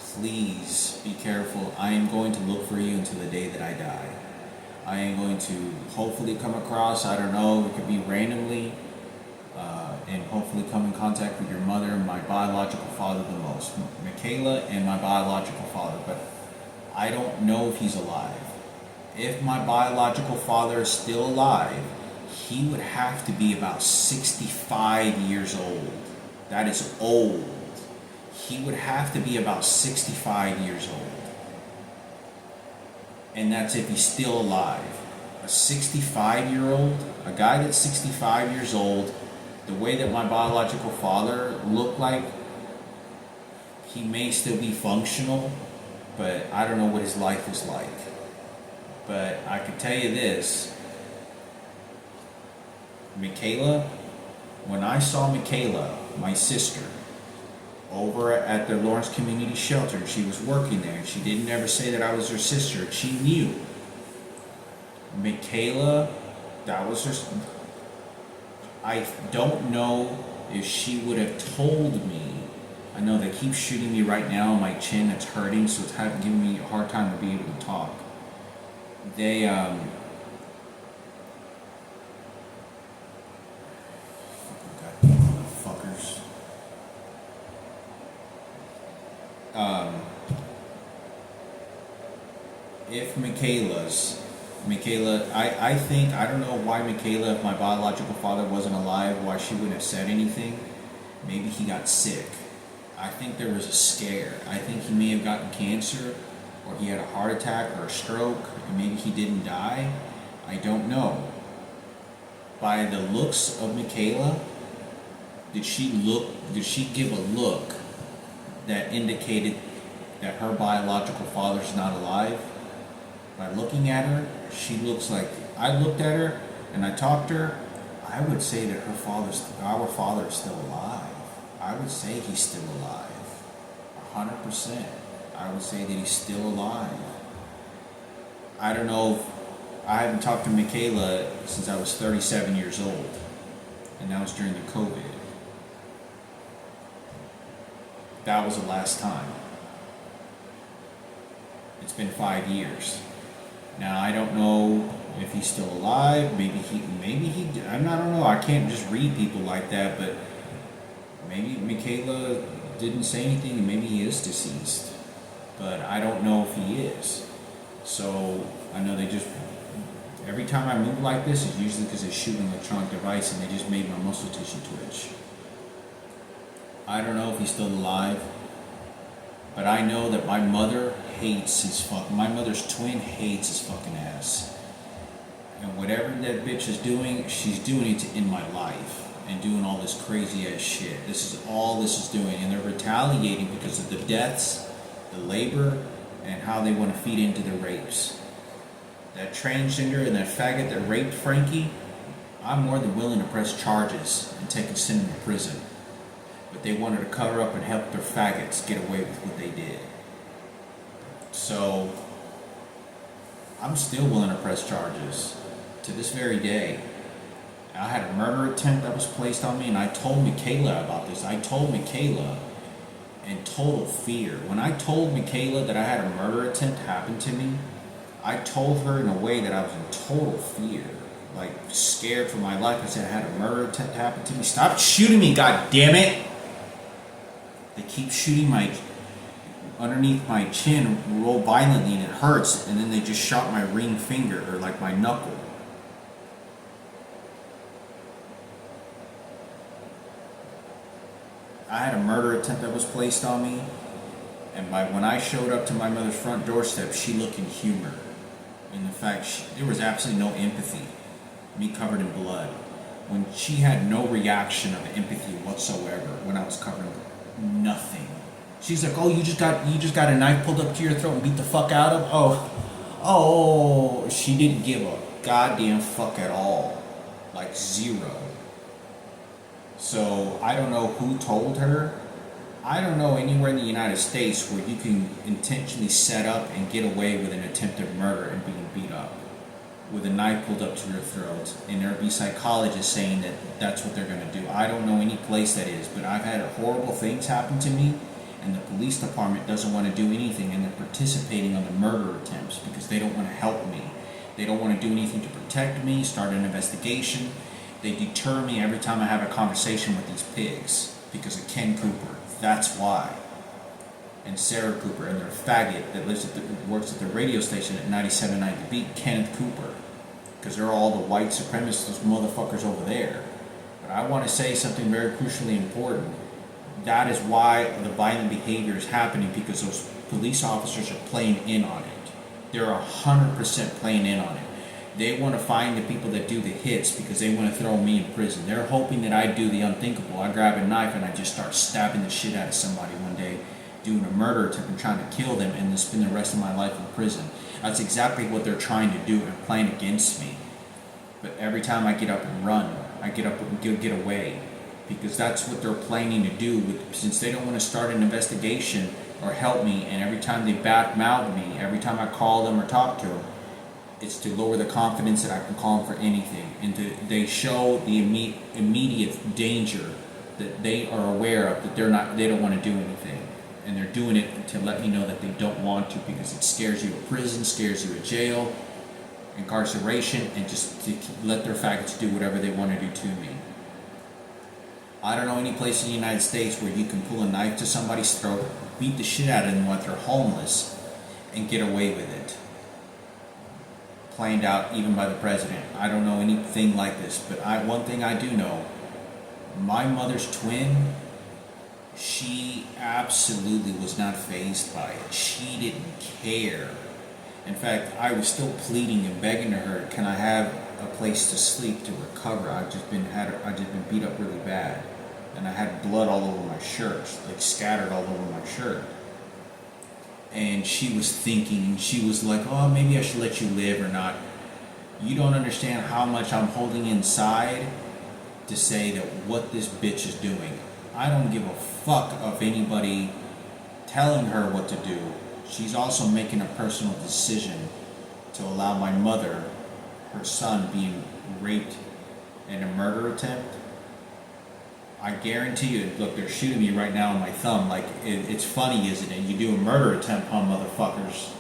please be careful. I am going to look for you until the day that I die. I am going to hopefully come across, I don't know, it could be randomly, and hopefully come in contact with your mother and my biological father the most. Mikayla and my biological father, but I don't know if he's alive. If my biological father is still alive, he would have to be about 65 years old. That is old. He would have to be about 65 years old. And that's if he's still alive. A 65-year-old, a guy that's 65 years old, the way that my biological father looked like, he may still be functional, but I don't know what his life is like. But I can tell you this, Mikayla, when I saw Mikayla, my sister, over at the Lawrence Community Shelter, she was working there, and she didn't ever say that I was her sister. She knew. Mikayla, that was her. I don't know if she would have told me. I know they keep shooting me right now on my chin. It's hurting, so it's giving me a hard time to be able to talk. They, fuckers. If Mikayla, I think, I don't know why Mikayla, if my biological father wasn't alive, why she wouldn't have said anything. Maybe he got sick. I think there was a scare. I think he may have gotten cancer, or he had a heart attack or a stroke, and maybe he didn't die. I don't know. By the looks of Mikayla, did she give a look that indicated that her biological father's not alive? By looking at her, she looks like, I looked at her and I talked to her, I would say that our father is still alive. I would say he's still alive. 100%. I would say that he's still alive. I don't know I haven't talked to Mikayla since I was 37 years old. And that was during the COVID. That was the last time. It's been 5 years. Now I don't know if he's still alive. Maybe he. I don't know. I can't just read people like that. But maybe Mikayla didn't say anything, and maybe he is deceased. But I don't know if he is. So I know every time I move like this, it's usually because they shoot an electronic device, and they just made my muscle tissue twitch. I don't know if he's still alive. But I know that my mother my mother's twin hates his fucking ass. And whatever that bitch is doing, she's doing it to end my life and doing all this crazy ass shit. This is all this is doing. And they're retaliating because of the deaths, the labor, and how they want to feed into the rapes. That transgender and that faggot that raped Frankie, I'm more than willing to press charges and send him to prison. But they wanted to cover up and help their faggots get away with what they did. So, I'm still willing to press charges to this very day. I had a murder attempt that was placed on me, and I told Mikayla about this. I told Mikayla in total fear. When I told Mikayla that I had a murder attempt happen to me, I told her in a way that I was in total fear. Like, scared for my life. I said I had a murder attempt happen to me. Stop shooting me, god damn it! They keep shooting underneath my chin, roll violently, and it hurts. And then they just shot my ring finger, or like my knuckle. I had a murder attempt that was placed on me. And when I showed up to my mother's front doorstep, she looked in humor. In the fact, there was absolutely no empathy. Me covered in blood. When she had no reaction of empathy whatsoever when I was covered in blood. Nothing. She's like, oh, you just got a knife pulled up to your throat and beat the fuck out of? Oh, she didn't give a goddamn fuck at all. Like zero. So I don't know who told her. I don't know anywhere in the United States where you can intentionally set up and get away with an attempted murder and being beat up with a knife pulled up to your throat, and there'll be psychologists saying that that's what they're going to do. I don't know any place that is, but I've had horrible things happen to me, and the police department doesn't want to do anything, and they're participating on the murder attempts because they don't want to help me. They don't want to do anything to protect me, start an investigation. They deter me every time I have a conversation with these pigs because of Ken Cooper. That's why. And Sarah Cooper and their faggot that works at the radio station at 97.9 The Beat, Kenneth Cooper. Because they're all the white supremacist motherfuckers over there. But I want to say something very crucially important. That is why the violent behavior is happening, because those police officers are playing in on it. They're 100% playing in on it. They want to find the people that do the hits because they want to throw me in prison. They're hoping that I do the unthinkable. I grab a knife and I just start stabbing the shit out of somebody one day, doing a murder attempt and trying to kill them, and then spend the rest of my life in prison. That's exactly what they're trying to do and plan against me. But every time I get up and run, I get up and get away, because that's what they're planning to do. Since they don't want to start an investigation or help me, and every time they badmouth me, every time I call them or talk to them, it's to lower the confidence that I can call them for anything, and they show the immediate danger that they are aware of, that they don't want to do anything. And they're doing it to let me know that they don't want to, because it scares you of prison, scares you of jail, incarceration, and just to let their faggots do whatever they want to do to me. I don't know any place in the United States where you can pull a knife to somebody's throat, beat the shit out of them while they're homeless, and get away with it. Planned out even by the president. I don't know anything like this, but one thing I do know, my mother's twin, She absolutely was not fazed by it. She didn't care. In fact, I was still pleading and begging to her, can I have a place to sleep to recover? I've just been beat up really bad. And I had blood all over my shirt, like scattered all over my shirt. And she was thinking, she was like, oh, maybe I should let you live or not. You don't understand how much I'm holding inside to say that what this bitch is doing. I don't give a fuck of anybody telling her what to do. She's also making a personal decision to allow my mother, her son, being raped in a murder attempt. I guarantee you, look, they're shooting me right now on my thumb. Like, it's funny, isn't it? You do a murder attempt, huh, motherfuckers?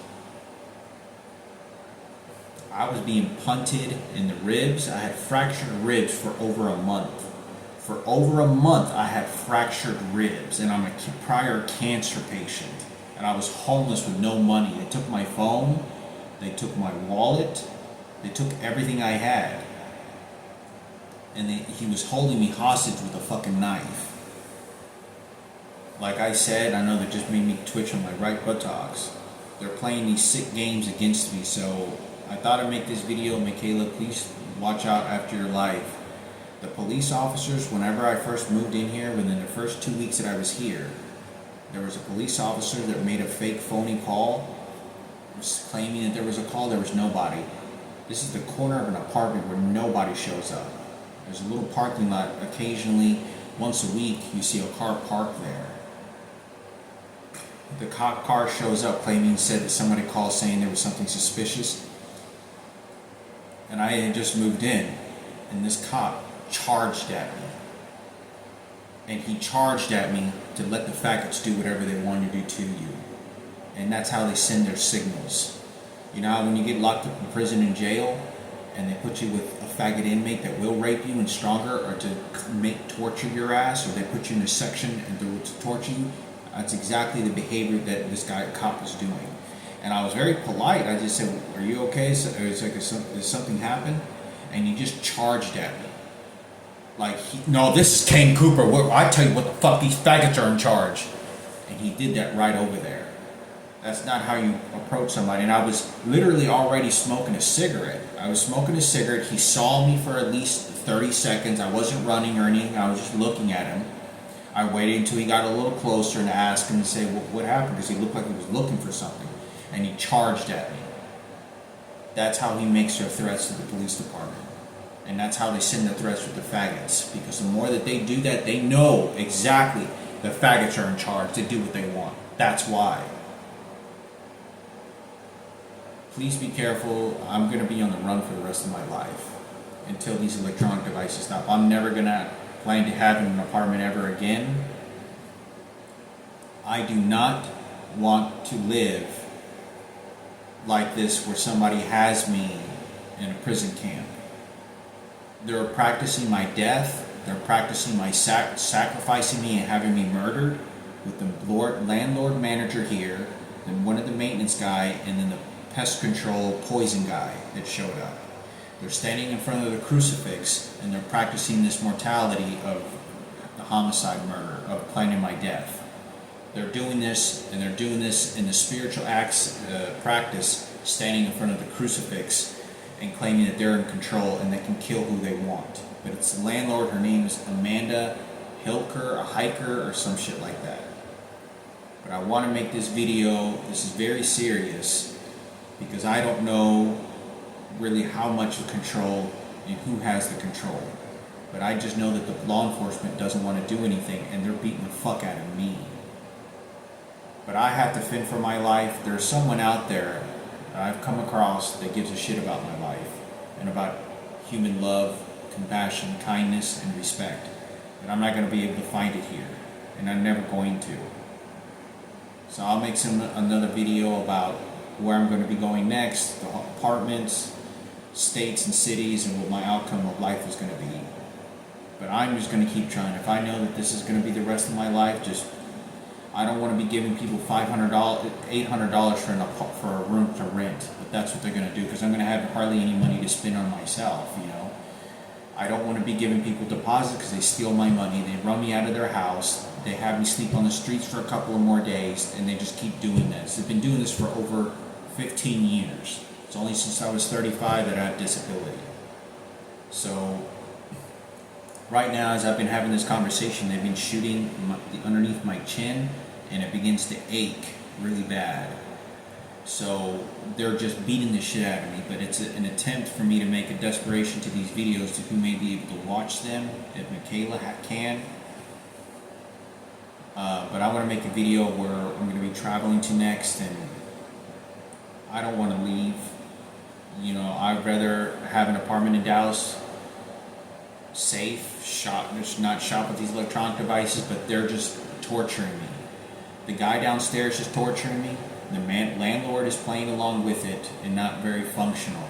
I was being punted in the ribs. I had fractured ribs for over a month. For over a month, I had fractured ribs, and I'm a prior cancer patient. And I was homeless with no money. They took my phone, they took my wallet, they took everything I had. And he was holding me hostage with a fucking knife. Like I said, I know that just made me twitch on my right buttocks. They're playing these sick games against me, so I thought I'd make this video. Mikayla, please watch out after your life. The police officers, whenever I first moved in here, within the first 2 weeks that I was here, there was a police officer that made a fake phony call, was claiming that there was a call. There was nobody. This is the corner of an apartment where nobody shows up. There's a little parking lot. Occasionally, once a week, you see a car parked there. The cop car shows up said that somebody called saying there was something suspicious. And I had just moved in, and this cop charged at me. And he charged at me to let the faggots do whatever they want to do to you. And that's how they send their signals. You know how when you get locked up in prison and jail, and they put you with a faggot inmate that will rape you and stronger, or to torture your ass, or they put you in a section and to torture you? That's exactly the behavior that this cop was doing. And I was very polite. I just said, are you okay? So it's like, did something happen? And he just charged at me. Like, no, this is Kane Cooper. I tell you what the fuck, these faggots are in charge. And he did that right over there. That's not how you approach somebody. And I was literally already smoking a cigarette. I was smoking a cigarette. He saw me for at least 30 seconds. I wasn't running or anything. I was just looking at him. I waited until he got a little closer and asked him to say, well, what happened? Because he looked like he was looking for something. And he charged at me. That's how he makes their threats to the police department. And that's how they send their threats with the faggots. Because the more that they do that, they know exactly the faggots are in charge. They do what they want. That's why. Please be careful. I'm going to be on the run for the rest of my life until these electronic devices stop. I'm never going to plan to have an apartment ever again. I do not want to live like this where somebody has me in a prison camp. They're practicing my death. They're practicing my sacrificing me and having me murdered with the landlord manager here, then one of the maintenance guy, and then the pest control poison guy that showed up. They're standing in front of the crucifix and they're practicing this mortality of the homicide murder, of planning my death. They're doing this, and they're doing this in the spiritual acts practice, standing in front of the crucifix and claiming that they're in control and they can kill who they want. But it's the landlord. Her name is Amanda Hilker, a hiker, or some shit like that. But I want to make this video. This is very serious because I don't know really how much of control and who has the control. But I just know that the law enforcement doesn't want to do anything, and they're beating the fuck out of me. But I have to fend for my life. There's someone out there that I've come across that gives a shit about my life and about human love, compassion, kindness, and respect. And I'm not going to be able to find it here, and I'm never going to. So I'll make another video about where I'm going to be going next, the apartments, states, and cities, and what my outcome of life is going to be. But I'm just going to keep trying. If I know that this is going to be the rest of my life, I don't want to be giving people $500, $800 for a room to rent. But that's what they're going to do, because I'm going to have hardly any money to spend on myself, you know. I don't want to be giving people deposits because they steal my money. They run me out of their house. They have me sleep on the streets for a couple of more days, and they just keep doing this. They've been doing this for over 15 years. It's only since I was 35 that I have disability. So right now, as I've been having this conversation, they've been shooting underneath my chin, and it begins to ache really bad. So they're just beating the shit out of me, but it's an attempt for me to make a desperation to these videos to who may be able to watch them, if Mikayla can. But I want to make a video where I'm going to be traveling to next, and I don't want to leave. You know, I'd rather have an apartment in Dallas, safe, not shop with these electronic devices, but they're just torturing me. The guy downstairs is torturing me. The landlord is playing along with it and not very functional.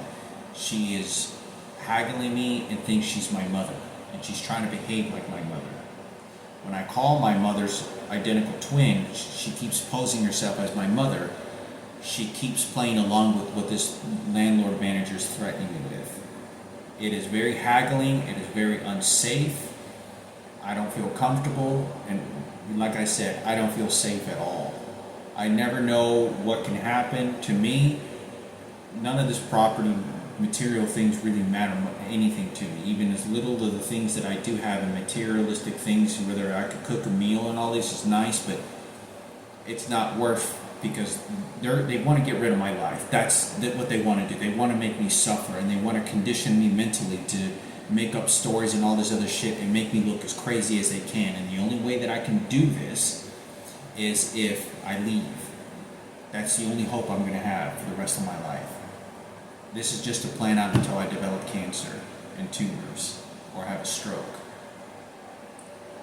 She is haggling me and thinks she's my mother, and she's trying to behave like my mother. When I call my mother's identical twin, she keeps posing herself as my mother. She keeps playing along with what this landlord manager is threatening me with. It is very haggling. It is very unsafe. I don't feel comfortable, and like I said, I don't feel safe at all. I never know what can happen to me. None of this property material things really matter anything to me. Even as little of the things that I do have in materialistic things, whether I could cook a meal and all this is nice, but it's not worth, because they want to get rid of my life. That's what they want to do. They want to make me suffer, and they want to condition me mentally to make up stories and all this other shit and make me look as crazy as they can. And the only way that I can do this is if I leave. That's the only hope I'm going to have for the rest of my life. This is just to plan out until I develop cancer and tumors or have a stroke.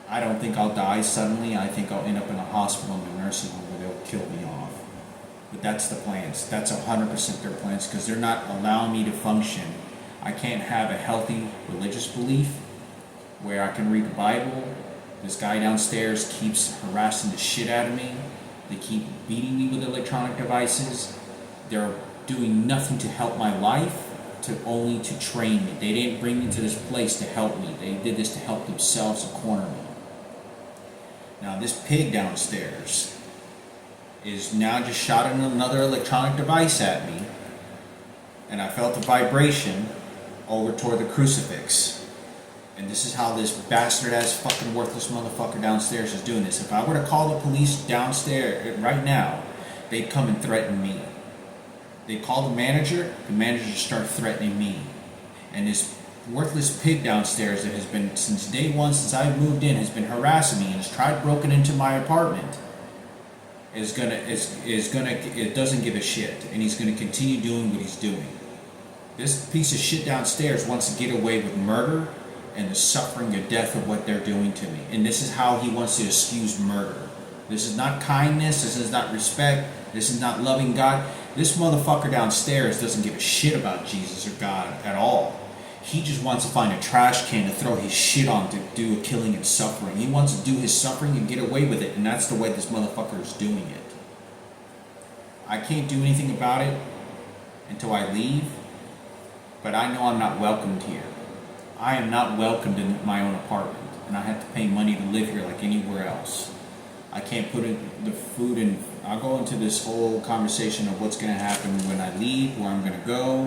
I don't think I'll die suddenly. I think I'll end up in a hospital in a nursing home where they'll kill me off. But that's the plans. That's 100% their plans, because they're not allowing me to function. I can't have a healthy religious belief where I can read the Bible. This guy downstairs keeps harassing the shit out of me. They keep beating me with electronic devices. They're doing nothing to help my life, only to train me. They didn't bring me to this place to help me. They did this to help themselves and corner me. Now this pig downstairs is now just shotting another electronic device at me, and I felt the vibration over toward the crucifix. And this is how this bastard-ass fucking worthless motherfucker downstairs is doing this. If I were to call the police downstairs right now, they'd come and threaten me. They'd call the manager just start threatening me. And this worthless pig downstairs that has been, since day one, since I moved in, has been harassing me and has tried broken into my apartment, it doesn't give a shit. And he's gonna continue doing what he's doing. This piece of shit downstairs wants to get away with murder and the suffering of death of what they're doing to me. And this is how he wants to excuse murder. This is not kindness, this is not respect, this is not loving God. This motherfucker downstairs doesn't give a shit about Jesus or God at all. He just wants to find a trash can to throw his shit on to do a killing and suffering. He wants to do his suffering and get away with it, and that's the way this motherfucker is doing it. I can't do anything about it until I leave, but I know I'm not welcomed here. I am not welcomed in my own apartment, and I have to pay money to live here like anywhere else. I can't put the food in. I'll go into this whole conversation of what's going to happen when I leave, where I'm going to go,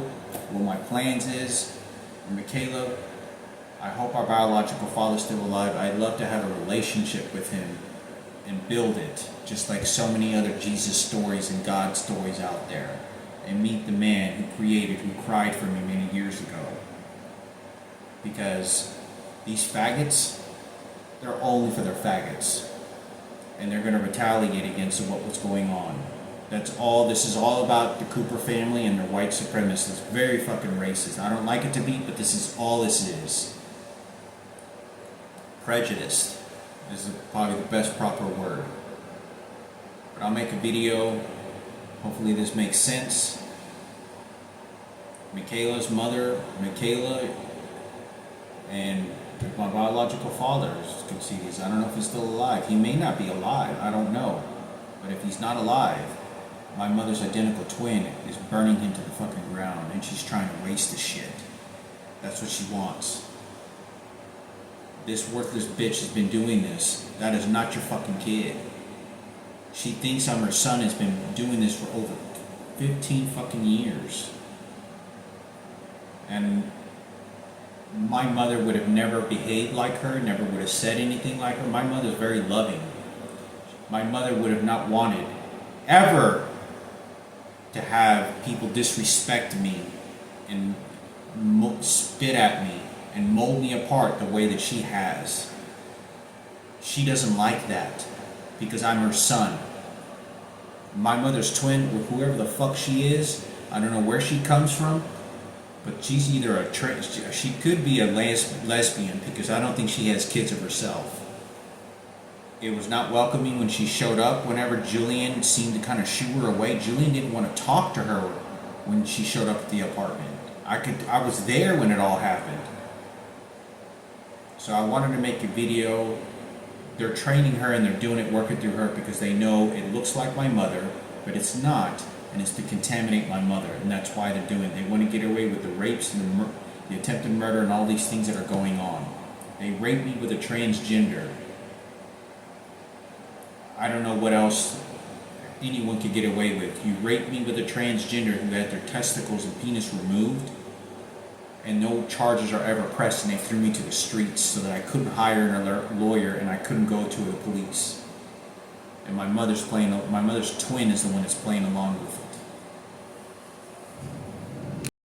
what my plans is. And Mikayla, I hope our biological father's still alive. I'd love to have a relationship with him and build it, just like so many other Jesus stories and God stories out there, and meet the man who cried for me many years ago. Because these faggots, they're only for their faggots, and they're going to retaliate against what was going on. That's all. This is all about the Cooper family and their white supremacists. Very fucking racist. I don't like it to be, but this is all this is. Prejudiced is probably the best proper word. But I'll make a video. Hopefully this makes sense. Mikayla's mother, Mikayla, and my biological father can see this. I don't know if he's still alive. He may not be alive. I don't know. But if he's not alive, my mother's identical twin is burning him to the fucking ground, and she's trying to waste the shit. That's what she wants. This worthless bitch has been doing this. That is not your fucking kid. She thinks I'm her son, has been doing this for over 15 fucking years. And my mother would have never behaved like her, never would have said anything like her. My mother's very loving. My mother would have not wanted, ever, to have people disrespect me and spit at me and mold me apart the way that she has. She doesn't like that because I'm her son. My mother's twin, whoever the fuck she is, I don't know where she comes from, but she's either she could be a lesbian because I don't think she has kids of herself. It was not welcoming when she showed up. Whenever Julian seemed to kind of shoo her away, Julian didn't want to talk to her when she showed up at the apartment. I was there when it all happened. So I wanted to make a video. They're training her and they're doing it, working through her because they know it looks like my mother, but it's not, and it's to contaminate my mother, and that's why they're doing it. They want to get away with the rapes and the attempted murder and all these things that are going on. They raped me with a transgender. I don't know what else anyone could get away with. You raped me with a transgender who had their testicles and penis removed, and no charges are ever pressed, and they threw me to the streets so that I couldn't hire another lawyer and I couldn't go to the police. And my mother's twin is the one that's playing along with